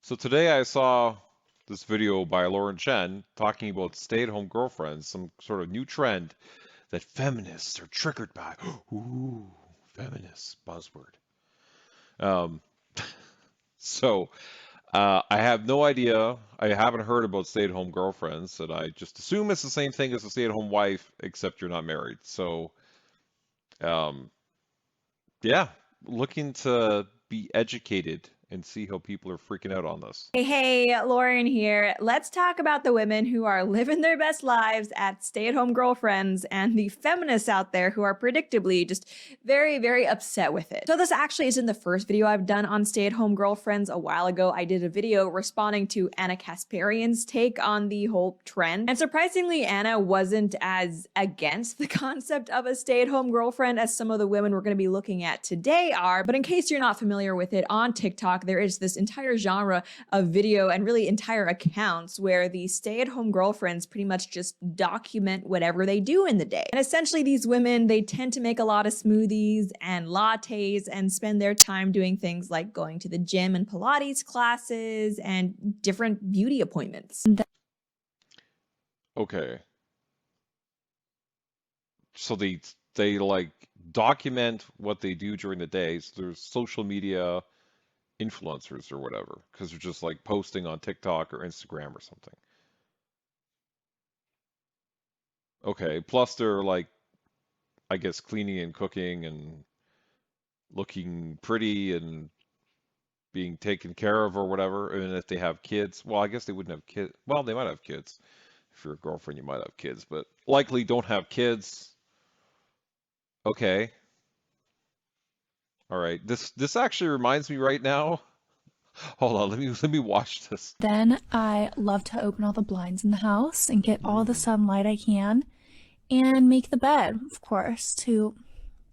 So today I saw this video by Lauren Chen talking about stay-at-home girlfriends, some sort of new trend that feminists are triggered by. Ooh, feminist buzzword. Um, so I have no idea. I haven't heard about stay-at-home girlfriends, and I just assume it's the same thing as a stay-at-home wife, except you're not married. So um, yeah, looking to be educated and see how people are freaking out on this. Hey, Lauren here. Let's talk about the women who are living their best lives at stay-at-home girlfriends and the feminists out there who are predictably just very, very upset with it. So this actually isn't the first video I've done on stay-at-home girlfriends. A while ago, I did a video responding to Anna Kasparian's take on the whole trend. And surprisingly, Anna wasn't as against the concept of a stay-at-home girlfriend as some of the women we're going to be looking at today are. But in case you're not familiar with it, on TikTok, there is this entire genre of video and really entire accounts where the stay-at-home girlfriends pretty much just document whatever they do in the day. And essentially these women, they tend to make a lot of smoothies and lattes and spend their time doing things like going to the gym and Pilates classes and different beauty appointments. Okay. So they like document what they do during the day. So there's social media influencers or whatever, because they're just like posting on TikTok or Instagram or something. Okay. Plus they're like, I guess, cleaning and cooking and looking pretty and being taken care of or whatever. And if they have kids, well, I guess they wouldn't have kids. Well, they might have kids. If you're a girlfriend, you might have kids, but likely don't have kids. Okay. All right. This actually reminds me right now. Hold on, let me watch this. Then I love to open all the blinds in the house and get all the sunlight I can and make the bed, of course, to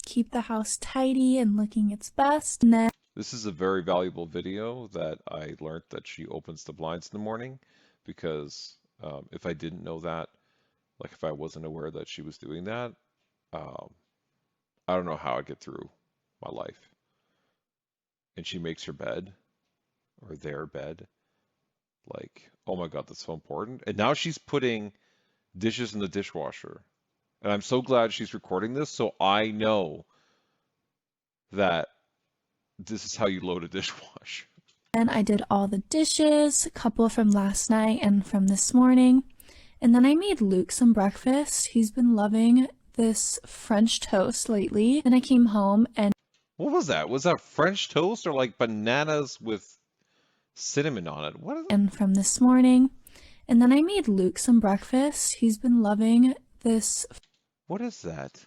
keep the house tidy and looking its best. And then This is a very valuable video that I learned that she opens the blinds in the morning because if I didn't know that, like if I wasn't aware that she was doing that, um, I don't know how I'd get through my life. And she makes her bed or their bed. Like, oh my God, that's so important. And now she's putting dishes in the dishwasher. And I'm so glad she's recording this so I know that this is how you load a dishwasher. I did all the dishes, a couple from last night and from this morning. And then I made Luke some breakfast. He's been loving this French toast lately. Then I came home and What was that? Was that French toast or like bananas with cinnamon on it? What is it? and from this morning. And then I made Luke some breakfast. He's been loving this. What is that?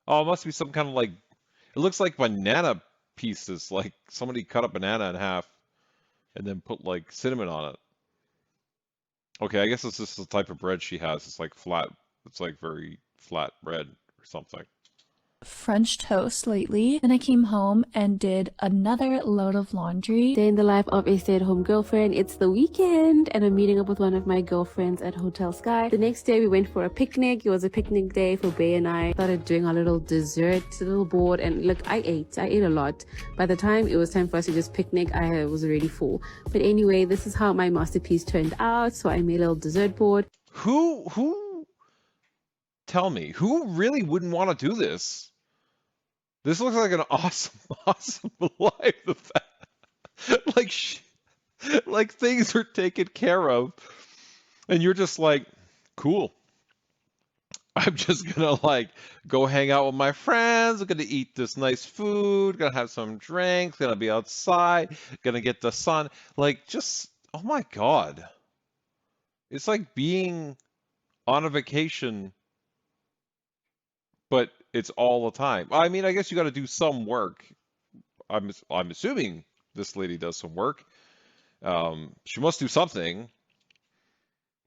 Oh, it must be some kind of like, it looks like banana pieces, like somebody cut a banana in half and then put like cinnamon on it. Okay, I guess it's just the type of bread she has. It's like flat, it's like very flat bread or something. French toast lately. Then I came home and did another load of laundry. Day in the life of a stay-at-home girlfriend. It's the weekend and I'm meeting up with one of my girlfriends at Hotel Sky. The next day we went for a picnic. It was a picnic day for Bay and I. Started doing our little dessert, a little board, and look, I ate a lot. By the time it was time for us to just picnic, I was already full. But anyway, this is how my masterpiece turned out. So I made a little dessert board. Tell me, who really wouldn't want to do this? This looks like an awesome, awesome life. Like, like things are taken care of, and you're just like, cool. I'm just gonna like go hang out with my friends. I'm gonna eat this nice food. Gonna have some drinks. Gonna be outside. Gonna get the sun. Like, just oh my God, it's like being on a vacation, but it's all the time. I mean, I guess you got to do some work. I'm assuming this lady does some work. She must do something,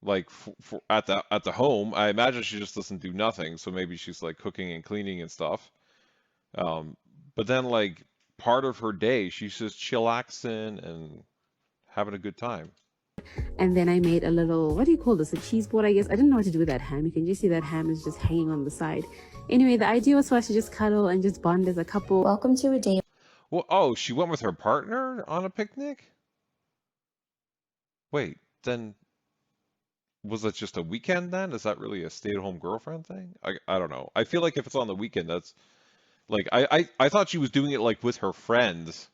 like for at the home. I imagine she just doesn't do nothing. So maybe she's like cooking and cleaning and stuff. But then like part of her day, she's just chillaxing and having a good time. And then I made a little, what do you call this? A cheese board, I guess. I didn't know what to do with that ham. You can just see that ham is just hanging on the side. Anyway, the idea was for us to just cuddle and just bond as a couple. Welcome to a day. Well, oh, she went with her partner on a picnic? Wait, then was it just a weekend then? Is that really a stay-at-home girlfriend thing? I don't know. I feel like if it's on the weekend, that's like I thought she was doing it like with her friends.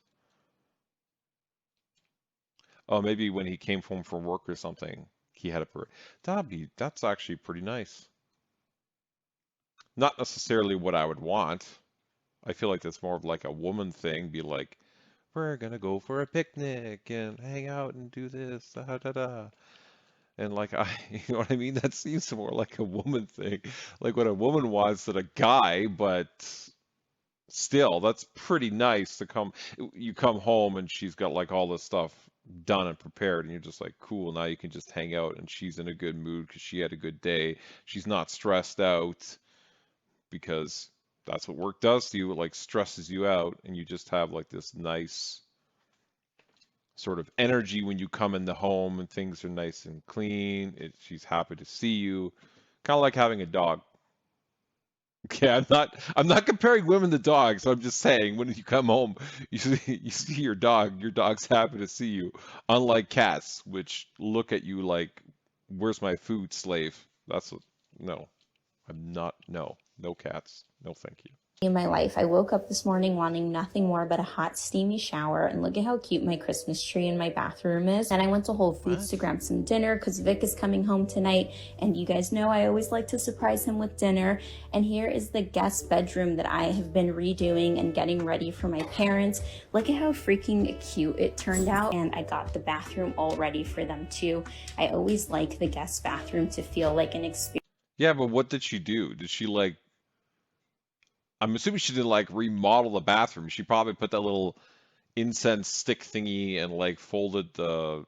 Oh, maybe when he came home from work or something, he had a parade. That's actually pretty nice. Not necessarily what I would want. I feel like that's more of like a woman thing. Be like, we're gonna go for a picnic and hang out and do this, da da da. And like you know what I mean? That seems more like a woman thing, like what a woman wants than a guy. But still, that's pretty nice to come. You come home and she's got like all this stuff done and prepared, and you're just like, cool. Now you can just hang out, and she's in a good mood because she had a good day. She's not stressed out because that's what work does to you. It like stresses you out, and you just have like this nice sort of energy when you come in the home and things are nice and clean. She's happy to see you, kind of like having a dog. Okay, I'm not comparing women to dogs. I'm just saying when you come home, you see your dog's happy to see you. Unlike cats, which look at you like, "Where's my food, slave?" That's what, no. I'm not, no, no cats. No, thank you. In my life. I woke up this morning wanting nothing more but a hot, steamy shower, and look at how cute my Christmas tree in my bathroom is. And I went to Whole Foods to grab some dinner because Vic is coming home tonight, and you guys know I always like to surprise him with dinner. And here is the guest bedroom that I have been redoing and getting ready for my parents. Look at how freaking cute it turned out, and I got the bathroom all ready for them too. I always like the guest bathroom to feel like an experience. Yeah, but what did she do? Did she like, I'm assuming she didn't like remodel the bathroom. She probably put that little incense stick thingy and like folded the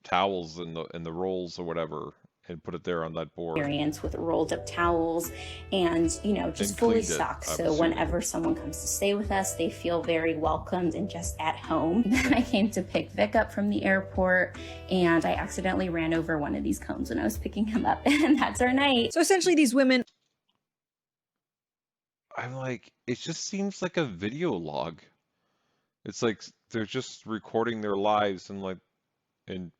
towels and the rolls or whatever and put it there on that board With rolled up towels and, you know, just and fully cleaned it, stocked. I'm So assuming. whenever someone comes to stay with us, they feel very welcomed and just at home. Then I came to pick Vic up from the airport, and I accidentally ran over one of these cones when I was picking him up, and that's our night. So essentially, these women I'm like, it just seems like a video log. It's like they're just recording their lives and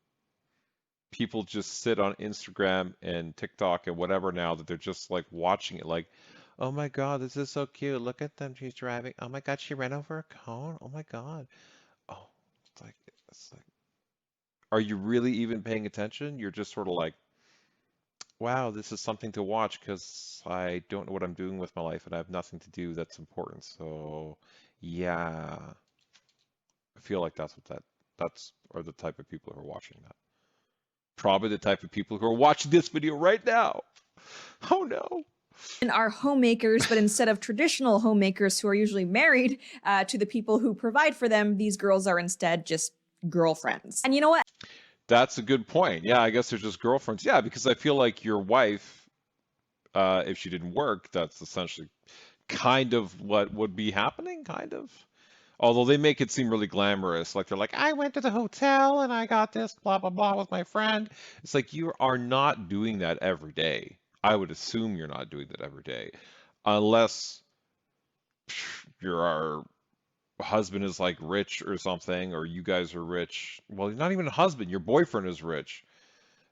people just sit on Instagram and TikTok and whatever now that they're just like watching it like, oh my God, this is so cute. Look at them. She's driving. Oh my God, she ran over a cone. Oh my God. Oh, it's like, are you really even paying attention? You're just sort of like, wow, this is something to watch because I don't know what I'm doing with my life and I have nothing to do that's important. So, yeah, I feel like that's are the type of people who are watching that. Probably the type of people who are watching this video right now. Oh no. are homemakers, but instead of traditional homemakers who are usually married to the people who provide for them, these girls are instead just girlfriends. And you know what? That's a good point. Yeah, I guess they're just girlfriends. Yeah, because I feel like your wife, if she didn't work, that's essentially kind of what would be happening, kind of. Although they make it seem really glamorous, like they're like, I went to the hotel and I got this blah blah blah with my friend. It's like you are not doing that every day. I would assume you're not doing that every day, unless your husband is like rich or something, or you guys are rich. Well, you're not even a husband, your boyfriend is rich.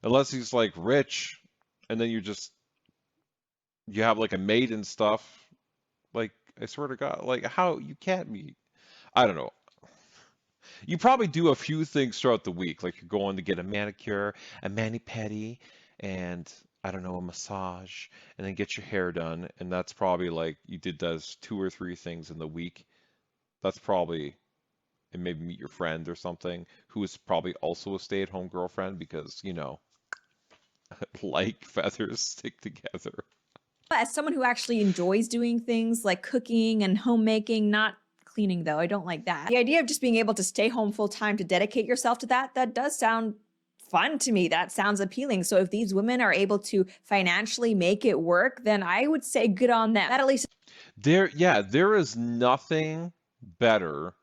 Unless he's like rich, and then you have like a maid and stuff. Like, I swear to God, like how you can't be. I don't know. You probably do a few things throughout the week, like you're going to get a manicure, a mani-pedi, and I don't know, a massage, and then get your hair done. And that's probably like you did those 2 or 3 things in the week. That's probably, and maybe meet your friend or something who is probably also a stay-at-home girlfriend because, like feathers stick together. As someone who actually enjoys doing things like cooking and homemaking, not cleaning though, I don't like that. The idea of just being able to stay home full time to dedicate yourself to that does sound fun to me. That sounds appealing. So if these women are able to financially make it work, then I would say good on them. That at least There is nothing better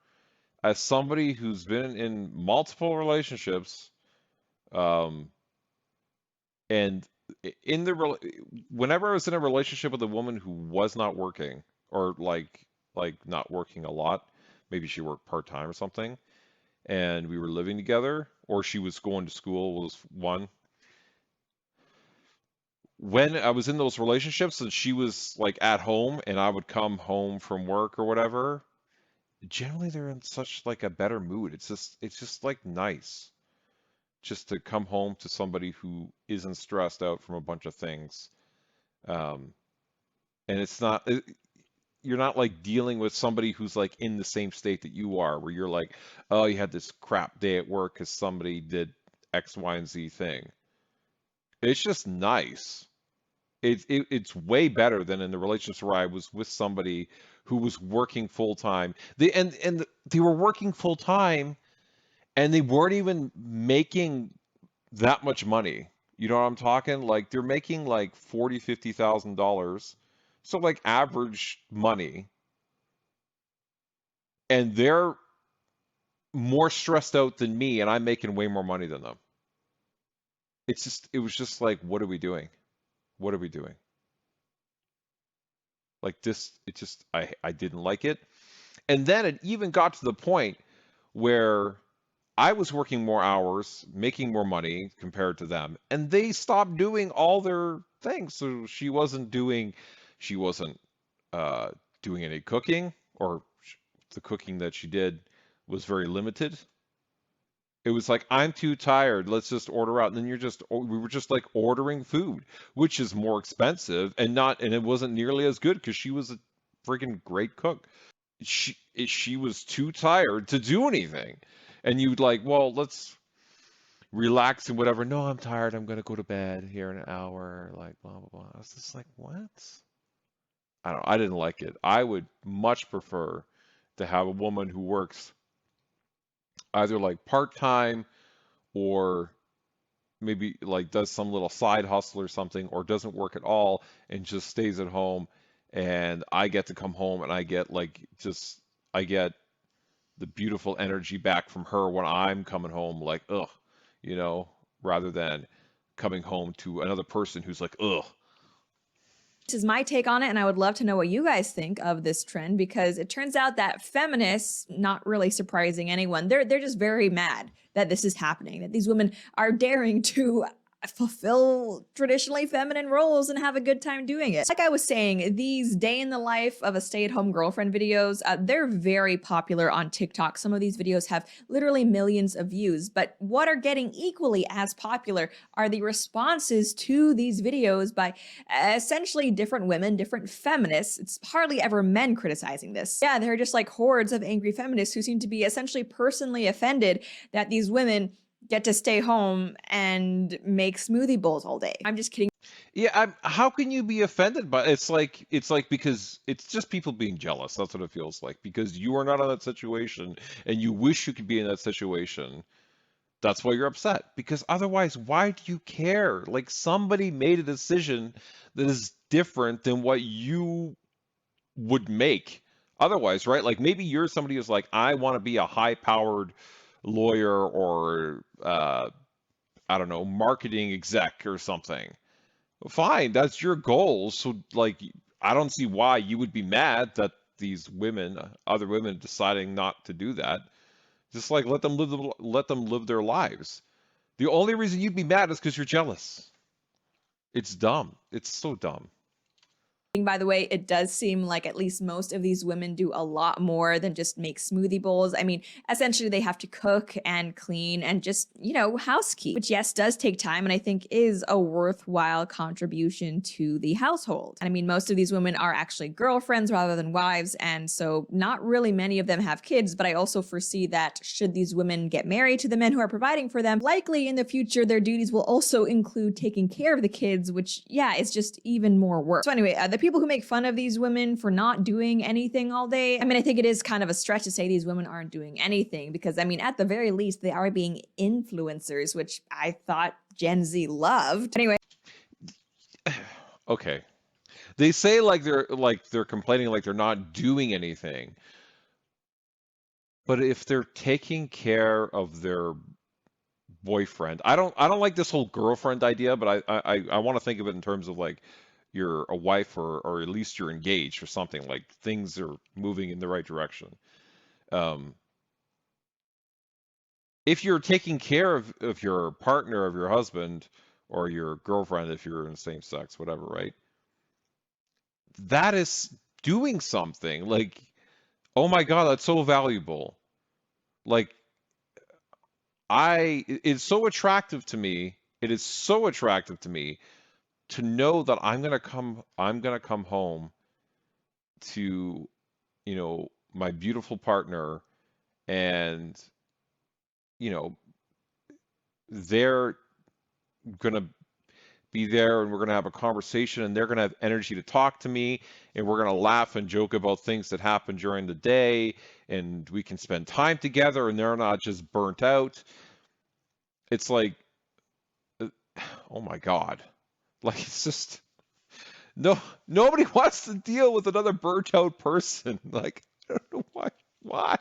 as somebody who's been in multiple relationships, um, and whenever I was in a relationship with a woman who was not working or like not working a lot, maybe she worked part-time or something, and we were living together, or she was going to school was one. When I was in those relationships and she was like at home and I would come home from work or whatever, generally they're in such like a better mood. It's just like nice just to come home to somebody who isn't stressed out from a bunch of things. Um, and you're not like dealing with somebody who's like in the same state that you are, where you're like, oh, you had this crap day at work because somebody did X, Y, and Z thing. It's just nice. It's way better than in the relationships where I was with somebody who was working full time. They were working full time and they weren't even making that much money. You know what I'm talking? Like they're making like 40, $50,000. So like average money, and they're more stressed out than me, and I'm making way more money than them. It was just like, what are we doing? What are we doing? Like this, I didn't like it. And then it even got to the point where I was working more hours, making more money compared to them, and they stopped doing all their things. So she wasn't uh, doing any cooking, or the cooking that she did was very limited. It was like, I'm too tired. Let's just order out. And then we were just like ordering food, which is more expensive and it wasn't nearly as good because she was a freaking great cook. She was too tired to do anything. And you'd like, well, let's relax and whatever. No, I'm tired. I'm gonna go to bed here in an hour. Like blah blah blah. I was just like, what? I don't know. I didn't like it. I would much prefer to have a woman who works either like part-time or maybe like does some little side hustle or something, or doesn't work at all and just stays at home, and I get to come home and I get the beautiful energy back from her when I'm coming home, like ugh, you know, rather than coming home to another person who's like ugh. This is my take on it, and I would love to know what you guys think of this trend, because it turns out that feminists, not really surprising anyone, they're just very mad that this is happening, that these women are daring to fulfill traditionally feminine roles and have a good time doing it. Like I was saying, these day in the life of a stay-at-home girlfriend videos, they're very popular on TikTok. Some of these videos have literally millions of views, but what are getting equally as popular are the responses to these videos by essentially different women, different feminists. It's hardly ever men criticizing this. Yeah, they're just like hordes of angry feminists who seem to be essentially personally offended that these women get to stay home and make smoothie bowls all day. I'm just kidding. Yeah, how can you be offended by it's like because it's just people being jealous. That's what it feels like, because you are not in that situation and you wish you could be in that situation. That's why you're upset. Because otherwise, why do you care? Like somebody made a decision that is different than what you would make otherwise, right? Like maybe you're somebody who's like, I want to be a high-powered lawyer or I don't know, marketing exec or something. Fine, that's your goal. So like I don't see why you would be mad that these women, other women deciding not to do that. Just like let them live their lives. The only reason you'd be mad is because you're jealous. It's dumb. It's so dumb. By the way, it does seem like at least most of these women do a lot more than just make smoothie bowls. I mean, essentially they have to cook and clean and just, you know, housekeep, which yes, does take time and I think is a worthwhile contribution to the household. And I mean, most of these women are actually girlfriends rather than wives, and so not really many of them have kids, but I also foresee that should these women get married to the men who are providing for them, likely in the future their duties will also include taking care of the kids, which yeah, is just even more work. So anyway, the people who make fun of these women for not doing anything all day, I mean, I think it is kind of a stretch to say these women aren't doing anything, because I mean, at the very least, they are being influencers, which I thought Gen Z loved. Anyway. Okay. They say they're complaining like they're not doing anything. But if they're taking care of their boyfriend, I don't like this whole girlfriend idea, but I want to think of it in terms of like you're a wife or at least you're engaged or something, like things are moving in the right direction. Um, if you're taking care of your partner, of your husband, or your girlfriend, if you're in the same sex, whatever, right? That is doing something. Like, oh my God, that's so valuable. Like, it's so attractive to me. It is so attractive to me to know that I'm gonna come home to, my beautiful partner, and, you know, they're gonna be there, and we're gonna have a conversation, and they're gonna have energy to talk to me, and we're gonna laugh and joke about things that happen during the day, and we can spend time together, and they're not just burnt out. It's like, uh, oh my God. Like, it's just no, nobody wants to deal with another burnt out person. Like, I don't know why. Why?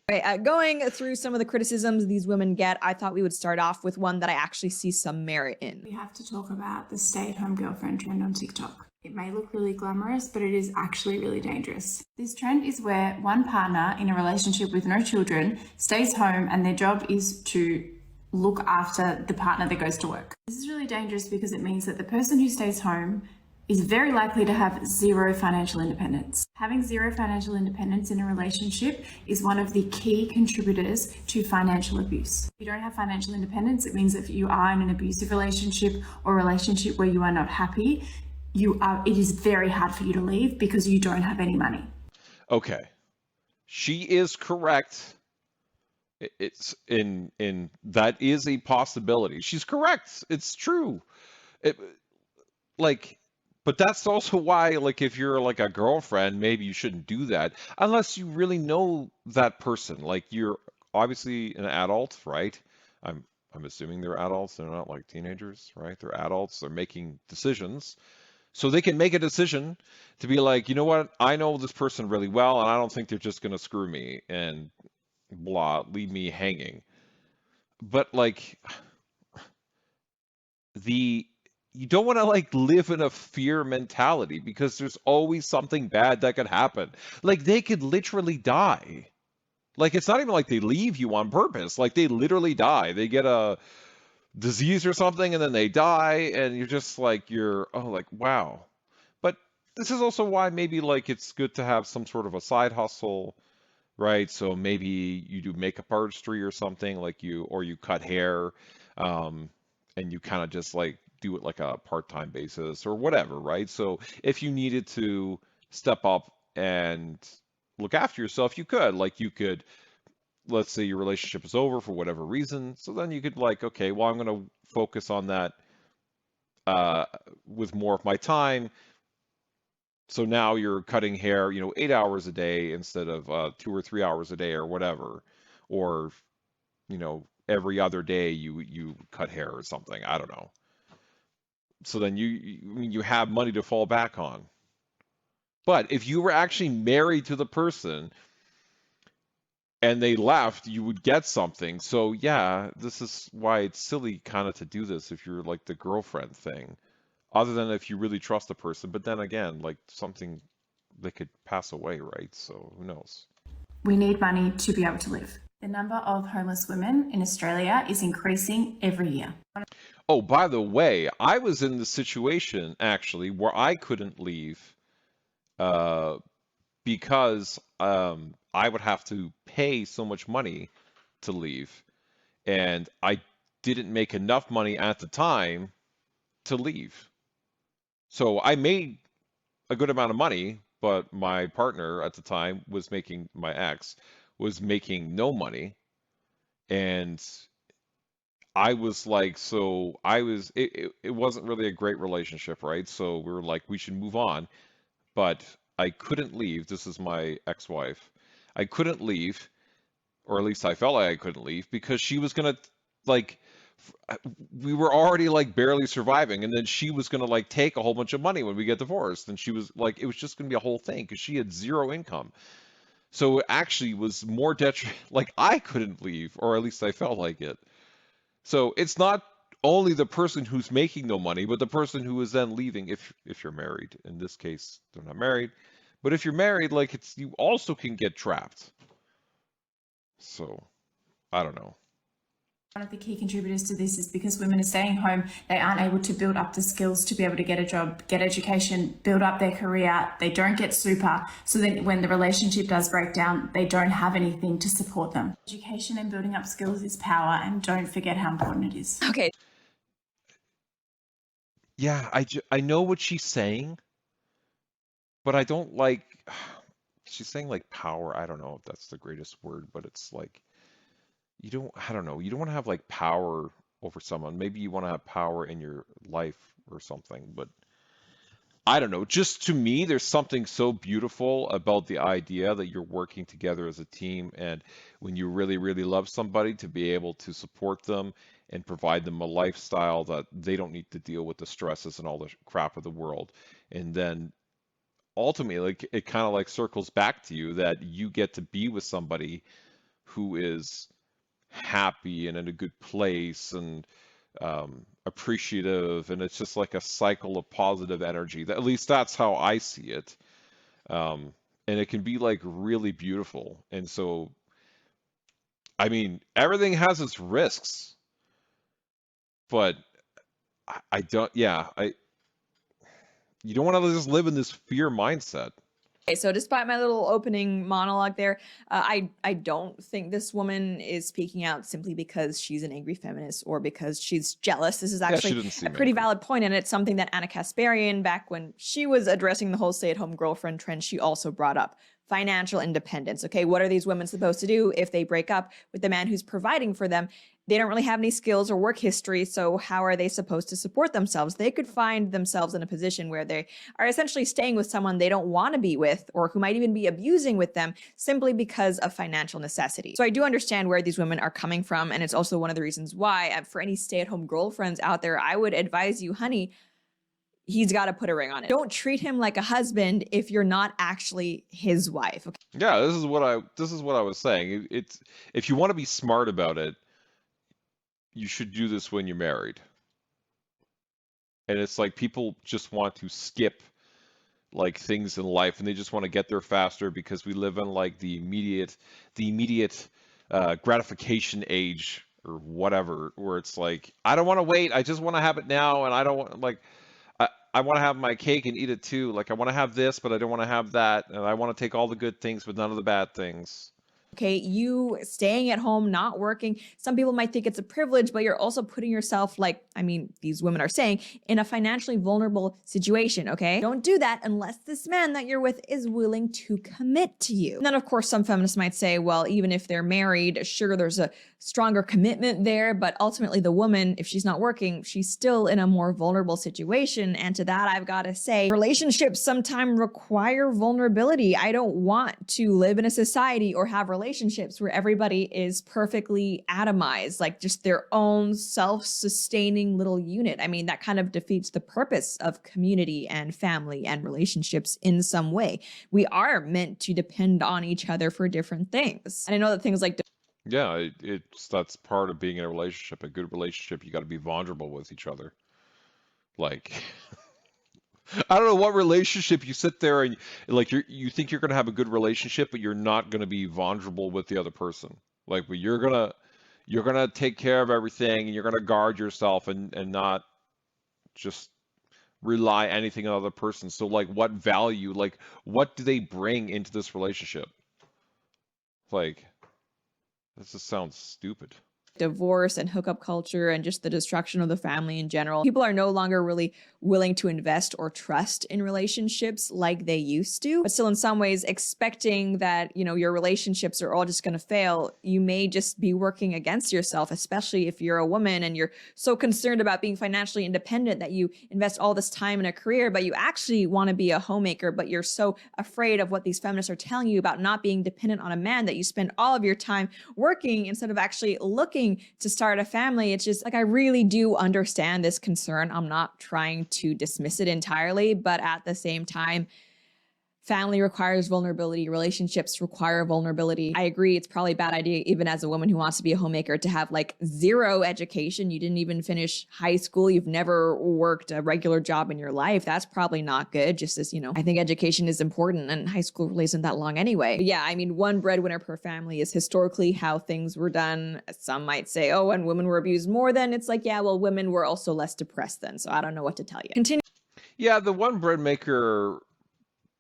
Right, going through some of the criticisms these women get, I thought we would start off with one that I actually see some merit in. We have to talk about the stay-at-home girlfriend trend on TikTok. It may look really glamorous, but it is actually really dangerous. This trend is where one partner in a relationship with no children stays home and their job is to look after the partner that goes to work. This is really dangerous because it means that the person who stays home is very likely to have zero financial independence. Having zero financial independence in a relationship is one of the key contributors to financial abuse. If you don't have financial independence, it means if you are in an abusive relationship or a relationship where you are not happy, it is very hard for you to leave because you don't have any money. Okay. She is correct. It's in that is a possibility. She's correct. It's true. It, like, but that's also why, like, if you're like a girlfriend, maybe you shouldn't do that unless you really know that person. Like, you're obviously an adult, right? I'm assuming they're adults. They're not like teenagers, right? They're adults. They're making decisions. So they can make a decision to be like, you know what? I know this person really well, and I don't think they're just gonna screw me and blah, leave me hanging. But like, the you don't want to like live in a fear mentality because there's always something bad that could happen. Like, they could literally die. Like, it's not even like they leave you on purpose. Like, they literally die. They get a disease or something, and then they die, and you're just like, oh, like, wow. But this is also why maybe like it's good to have some sort of a side hustle, right? So maybe you do makeup artistry or something, like you cut hair, um, and you kind of just like do it like a part-time basis or whatever, right? So if you needed to step up and look after yourself, you could. Like, you could, let's say your relationship is over for whatever reason, so then you could like, okay, well, I'm going to focus on that uh, with more of my time. So now you're cutting hair, 8 hours a day instead of 2 or 3 hours a day or whatever, or every other day you cut hair or something. I don't know. So then you have money to fall back on. But if you were actually married to the person and they left, you would get something. So yeah, this is why it's silly kind of to do this if you're like the girlfriend thing, other than if you really trust the person. But then again, like, something, they could pass away, right? So who knows? We need money to be able to live. The number of homeless women in Australia is increasing every year. Oh, by the way, I was in the situation actually where I couldn't leave uh, because I would have to pay so much money to leave, and I didn't make enough money at the time to leave. So I made a good amount of money, but my partner at the time was making, my ex was making no money, and I was like, so I was, it wasn't really a great relationship, right? So we were like, we should move on, but I couldn't leave. This is my ex-wife. I couldn't leave, or at least I felt like I couldn't leave because she was gonna like we were already like barely surviving, and then she was gonna like take a whole bunch of money when we get divorced, and she was like, it was just gonna be a whole thing because she had zero income. So it actually was more detriment. Like, I couldn't leave, or at least I felt like it. So it's not only the person who's making no money, but the person who is then leaving if you're married. In this case, they're not married. But if you're married, like, you also can get trapped. So I don't know. One of the key contributors to this is because women are staying home, they aren't able to build up the skills to be able to get a job, get education, build up their career. They don't get super. So then when the relationship does break down, they don't have anything to support them. Education and building up skills is power, and don't forget how important it is. Okay. Yeah, I know what she's saying, but I don't like, she's saying like power. I don't know if that's the greatest word, but it's like, I don't know, you don't want to have like power over someone. Maybe you want to have power in your life or something, but I don't know. Just to me, there's something so beautiful about the idea that you're working together as a team, and when you really, really love somebody, to be able to support them and provide them a lifestyle that they don't need to deal with the stresses and all the crap of the world. And then ultimately, like, it kind of like circles back to you that you get to be with somebody who is happy and in a good place and appreciative, and it's just like a cycle of positive energy. At least that's how I see it. And it can be like really beautiful. And so, I mean, everything has its risks, but I don't, yeah, you don't want to just live in this fear mindset. Okay, so despite my little opening monologue there, I don't think this woman is speaking out simply because she's an angry feminist or because she's jealous. This is Yeah, she actually didn't a seem pretty angry. valid point, and it's something that Anna Kasparian, back when she was addressing the whole stay-at-home girlfriend trend, she also brought up financial independence. Okay, what are these women supposed to do if they break up with the man who's providing for them? They don't really have any skills or work history, so how are they supposed to support themselves? They could find themselves in a position where they are essentially staying with someone they don't want to be with, or who might even be abusing with them simply because of financial necessity. So I do understand where these women are coming from, and it's also one of the reasons why, for any stay-at-home girlfriends out there, I would advise you, honey, he's got to put a ring on it. Don't treat him like a husband if you're not actually his wife. Okay? Yeah, this is what I was saying. It's, if you want to be smart about it, you should do this when you're married. And it's like people just want to skip like things in life, and they just want to get there faster because we live in like the immediate gratification age or whatever, where it's like, I don't want to wait, I just want to have it now, and I don't want, like, I want to have my cake and eat it too. Like, I want to have this, but I don't want to have that, and I want to take all the good things but none of the bad things. Okay, you staying at home, not working. Some people might think it's a privilege, but you're also putting yourself, like, I mean, these women are saying, in a financially vulnerable situation, okay? Don't do that unless this man that you're with is willing to commit to you. And then, of course, some feminists might say, well, even if they're married, sure, there's a stronger commitment there, but ultimately the woman, if she's not working, she's still in a more vulnerable situation. And to that, I've got to say, relationships sometimes require vulnerability. I don't want to live in a society or have relationships where everybody is perfectly atomized, like just their own self-sustaining little unit. I mean, that kind of defeats the purpose of community and family and relationships in some way. We are meant to depend on each other for different things. And I know that things like Yeah, that's part of being in a relationship. A good relationship, you got to be vulnerable with each other. Like, I don't know what relationship you sit there and like you think you're gonna have a good relationship, but you're not gonna be vulnerable with the other person. Like, but you're gonna take care of everything, and you're gonna guard yourself and not just rely anything on the other person. So like, what value, like, what do they bring into this relationship? Like, this just sounds stupid. divorce and hookup culture and just the destruction of the family in general. People are no longer really willing to invest or trust in relationships like they used to, but still in some ways expecting that, you know, your relationships are all just going to fail. You may just be working against yourself, especially if you're a woman and you're so concerned about being financially independent that you invest all this time in a career, but you actually want to be a homemaker, but you're so afraid of what these feminists are telling you about not being dependent on a man that you spend all of your time working instead of actually looking to start a family. It's just like, I really do understand this concern. I'm not trying to dismiss it entirely, but at the same time, family requires vulnerability, relationships require vulnerability. I agree, it's probably a bad idea, even as a woman who wants to be a homemaker, to have like zero education. You didn't even finish high school. You've never worked a regular job in your life. That's probably not good. Just as, I think education is important, and high school really isn't that long anyway. But yeah, I mean, one breadwinner per family is historically how things were done. Some might say, oh, and women were abused more then. It's like, yeah, well, women were also less depressed then. So I don't know what to tell you. Continue. Yeah, the one bread maker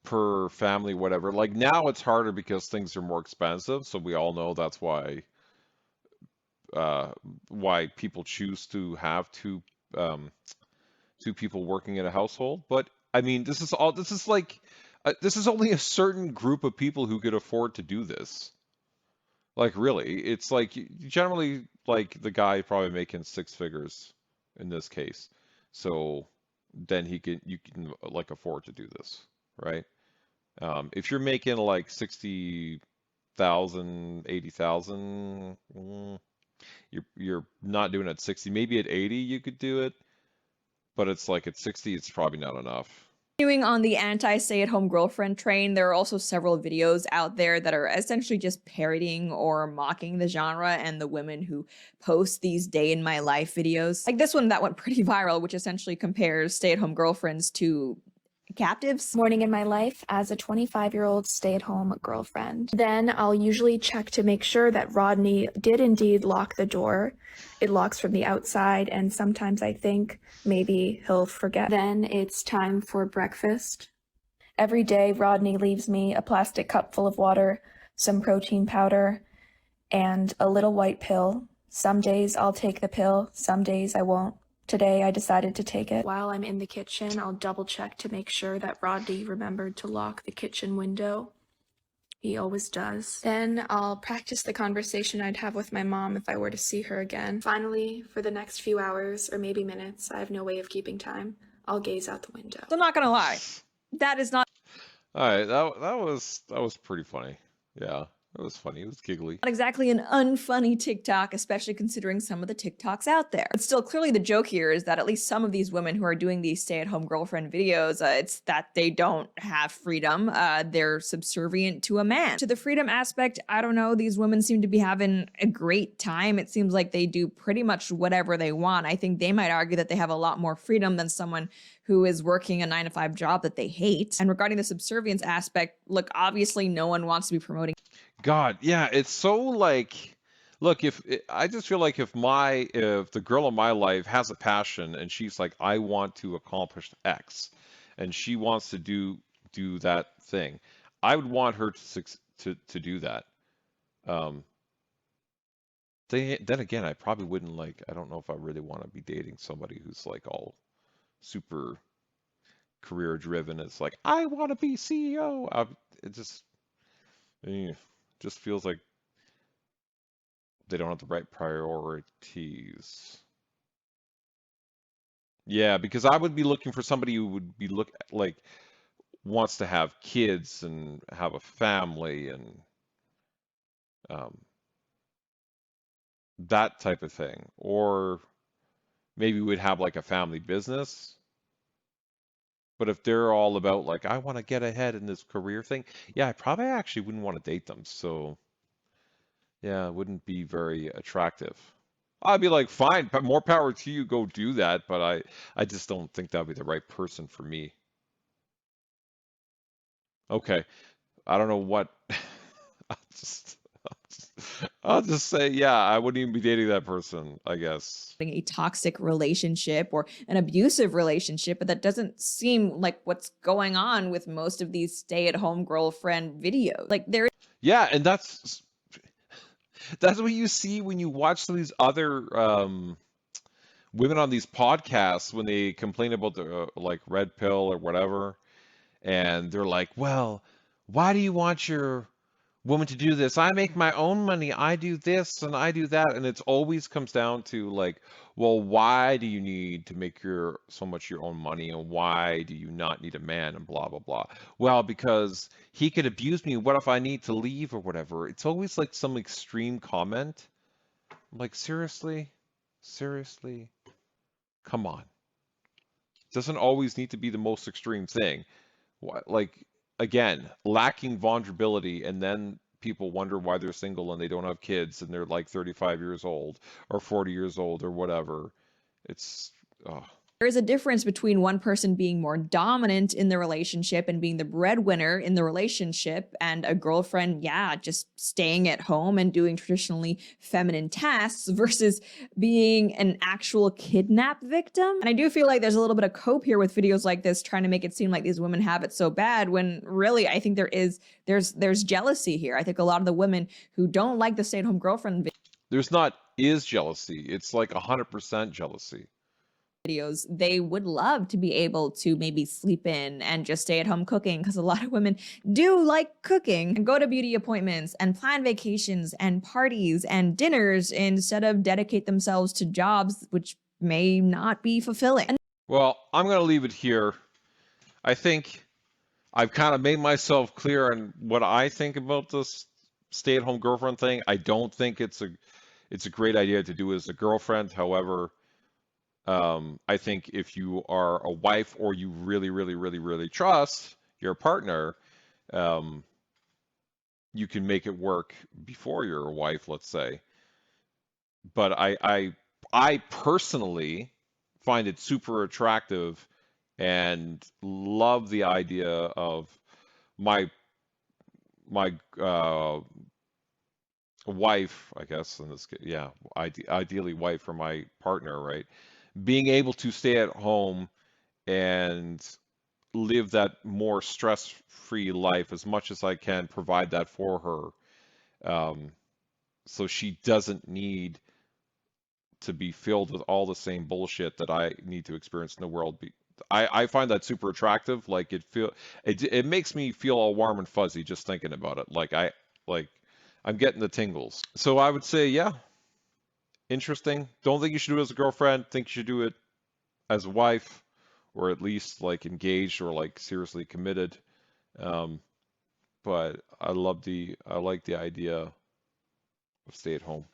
per family, whatever. Like now it's harder because things are more expensive, so we all know that's why people choose to have two people working in a household. But I mean, this is only a certain group of people who could afford to do this. Like really, it's like generally like the guy probably making six figures in this case. So then you can like afford to do this, right? If you're making like 60,000, 80,000, you're not doing it at 60. Maybe at 80 you could do it, but it's like at 60 it's probably not enough. Continuing on the anti-stay-at-home girlfriend train, there are also several videos out there that are essentially just parodying or mocking the genre and the women who post these day in my life videos. Like this one that went pretty viral, which essentially compares stay-at-home girlfriends to captives. Morning in my life as a 25-year-old stay-at-home girlfriend. Then I'll usually check to make sure that Rodney did indeed lock the door. It locks from the outside, and sometimes I think maybe he'll forget. Then it's time for breakfast. Every day, Rodney leaves me a plastic cup full of water, some protein powder, and a little white pill. Some days I'll take the pill, some days I won't. Today I decided to take it. While I'm in the kitchen, I'll double check to make sure that Rodney remembered to lock the kitchen window. He always does. Then I'll practice the conversation I'd have with my mom if I were to see her again. Finally, for the next few hours, or maybe minutes, I have no way of keeping time, I'll gaze out the window. So I'm not gonna lie, that is not All right, that was pretty funny. Yeah, that was funny. It was giggly. not exactly an unfunny TikTok, especially considering some of the TikToks out there. But still, clearly the joke here is that at least some of these women who are doing these stay-at-home girlfriend videos, it's that they don't have freedom. They're subservient to a man. To the freedom aspect, I don't know. These women seem to be having a great time. It seems like they do pretty much whatever they want. I think they might argue that they have a lot more freedom than someone who is working a 9-to-5 job that they hate. And regarding the subservience aspect, look, obviously no one wants to be promoting God, yeah, it's so like, look, I just feel like if the girl in my life has a passion and she's like, I want to accomplish X, and she wants to do that thing, I would want her to do that. Then again, I probably wouldn't like. I don't know if I really want to be dating somebody who's like all super career driven. It's like I want to be CEO. It just feels like they don't have the right priorities. Yeah, because I would be looking for somebody who would be wants to have kids and have a family and um, that type of thing, or maybe would have like a family business. But if they're all about like, I want to get ahead in this career thing, yeah, I probably actually wouldn't want to date them. So yeah, it wouldn't be very attractive. I'd be like, fine, but more power to you, go do that. But I just don't think that'd be the right person for me. Okay, I don't know what. I'll just, I'll just say, yeah, I wouldn't even be dating that person, I guess. a toxic relationship or an abusive relationship, but that doesn't seem like what's going on with most of these stay-at-home girlfriend videos. Like there Yeah, and that's what you see when you watch some of these other women on these podcasts when they complain about the like red pill or whatever, and they're like, "Well, why do you want your woman to do this? I make my own money. I do this and I do that." And it's always comes down to like, well, why do you need to make so much your own money, and why do you not need a man, and blah blah blah. Well, because he could abuse me. What if I need to leave or whatever? It's always like some extreme comment. I'm like, seriously? Seriously? Come on. It doesn't always need to be the most extreme thing. Like again, lacking vulnerability, and then people wonder why they're single and they don't have kids and they're like 35 years old or 40 years old or whatever. It's, oh. There is a difference between one person being more dominant in the relationship and being the breadwinner in the relationship, and a girlfriend, yeah, just staying at home and doing traditionally feminine tasks versus being an actual kidnap victim. And I do feel like there's a little bit of cope here with videos like this, trying to make it seem like these women have it so bad, when really I think there's jealousy here. I think a lot of the women who don't like the stay-at-home girlfriend There's not is jealousy. It's like 100% jealousy. videos, they would love to be able to maybe sleep in and just stay at home cooking, because a lot of women do like cooking, and go to beauty appointments and plan vacations and parties and dinners instead of dedicate themselves to jobs which may not be fulfilling. Well, I'm going to leave it here. I think I've kind of made myself clear on what I think about this stay-at-home girlfriend thing. I don't think it's a great idea to do as a girlfriend. However, I think if you are a wife or you really, really, really, really trust your partner, you can make it work before you're a wife, let's say. But I personally find it super attractive and love the idea of my wife, I guess in this case, yeah, ideally wife or my partner, right? Being able to stay at home and live that more stress-free life as much as I can, provide that for her, so she doesn't need to be filled with all the same bullshit that I need to experience in the world. I find that super attractive. Like it makes me feel all warm and fuzzy just thinking about it. I'm getting the tingles. So I would say, yeah, interesting. Don't think you should do it as a girlfriend. Think you should do it as a wife, or at least like engaged or like seriously committed. But I like the idea of stay at home.